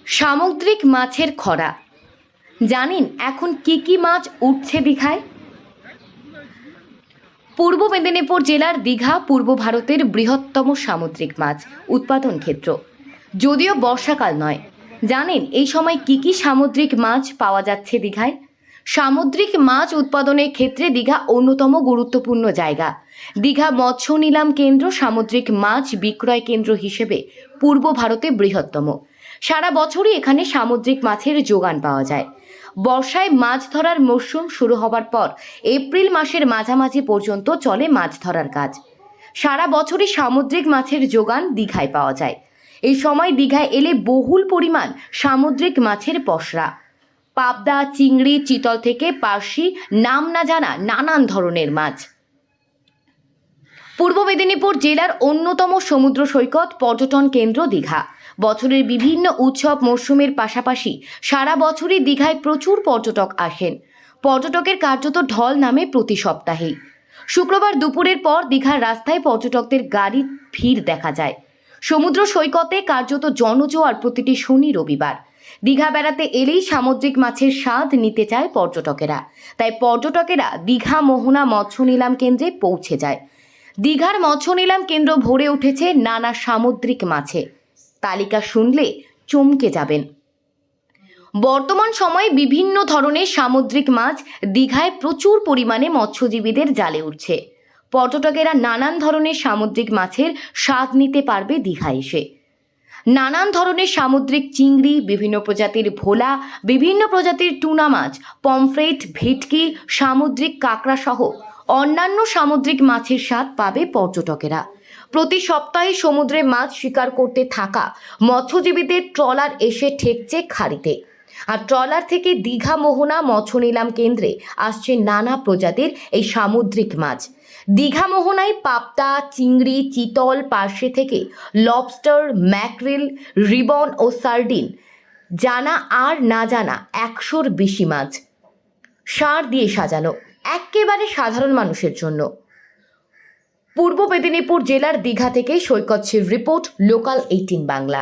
সামুদ্রিক মাছের খরা। জানেন এখন কি কি মাছ উঠছে দীঘায়? পূর্ব মেদিনীপুর জেলার দীঘা পূর্ব ভারতের বৃহত্তম সামুদ্রিক মাছ উৎপাদন ক্ষেত্র। যদিও বর্ষাকাল নয়, জানেন এই সময় কি কি সামুদ্রিক মাছ পাওয়া যাচ্ছে দীঘায়? সামুদ্রিক মাছ উৎপাদনের ক্ষেত্রে দীঘা অন্যতম গুরুত্বপূর্ণ জায়গা। দীঘা মৎস্য নিলাম কেন্দ্র সামুদ্রিক মাছ বিক্রয় কেন্দ্র হিসেবে পূর্ব ভারতে বৃহত্তম। সারা বছরই এখানে সামুদ্রিক মাছের যোগান পাওয়া যায়। বর্ষায় মাছ ধরার মরশুম শুরু হবার পর এপ্রিল মাসের মাঝামাঝি পর্যন্ত চলে মাছ ধরার কাজ। সারা বছরই সামুদ্রিক মাছের যোগান দীঘায় পাওয়া যায়। এই সময় দীঘায় এলে বহুল পরিমাণ সামুদ্রিক মাছের পসরা, পাবদা, চিংড়ি, চিতল থেকে পার্শি, নাম না জানা নানান ধরনের মাছ। পূর্ব মেদিনীপুর জেলার অন্যতম সমুদ্র সৈকত পর্যটন কেন্দ্র দীঘা। বছরের বিভিন্ন উৎসব মরশুমের পাশাপাশি সারা বছরই দীঘায় প্রচুর পর্যটক আসেন। পর্যটকের কার্যত ঢল নামে প্রতি সপ্তাহেই। শুক্রবার দুপুরের পর দীঘার রাস্তায় পর্যটকদের গাড়ির ভিড় দেখা যায়। সমুদ্র সৈকতে কার্যত জনজোয়ার প্রতিটি শনি রবিবার। দীঘা বেড়াতে এলেই সামুদ্রিক মাছের স্বাদ নিতে চায় পর্যটকেরা। তাই পর্যটকেরা দীঘা মোহনা মৎস্য নিলাম কেন্দ্রে পৌঁছে যায়। দীঘার মৎস্য নিলাম কেন্দ্র ভরে উঠেছে নানা সামুদ্রিক মাছে। তালিকা শুনলে চমকে যাবেন। বর্তমান সময়ে বিভিন্ন ধরনের সামুদ্রিক মাছ দীঘায় প্রচুর পরিমাণে মৎস্যজীবীদের জালে উঠছে। পর্যটকেরা নানান ধরনের সামুদ্রিক মাছের স্বাদ নিতে পারবে দীঘায় এসে। নানান ধরনের সামুদ্রিক চিংড়ি, বিভিন্ন প্রজাতির ভোলা, বিভিন্ন প্রজাতির টুনা মাছ, পমফ্রেট, ভেটকি, সামুদ্রিক কাঁকড়া সহ অন্যান্য সামুদ্রিক মাছের স্বাদ পাবে পর্যটকেরা। প্রতি সপ্তাহে সমুদ্রে মাছ শিকার করতে থাকা মৎস্যজীবীদের ট্রলার এসে ঠেকছে খাড়িতে। আর ট্রলার থেকে দীঘা মোহনা মৎস্য নিলাম কেন্দ্রে আসছে নানা প্রজাতির এই সামুদ্রিক মাছ। দীঘা মোহনায় পাবদা, চিংড়ি, চিতল, পার্শে থেকে লবস্টার, ম্যাকরিল, রিবন ও সার্ডিন, জানা আর না জানা 100-র বেশি মাছ সার দিয়ে সাজানো, একেবারে সাধারণ মানুষের জন্য। পূর্ব মেদিনীপুর জেলার দীঘা থেকে সৈকত শির রিপোর্ট, লোকাল 18 বাংলা।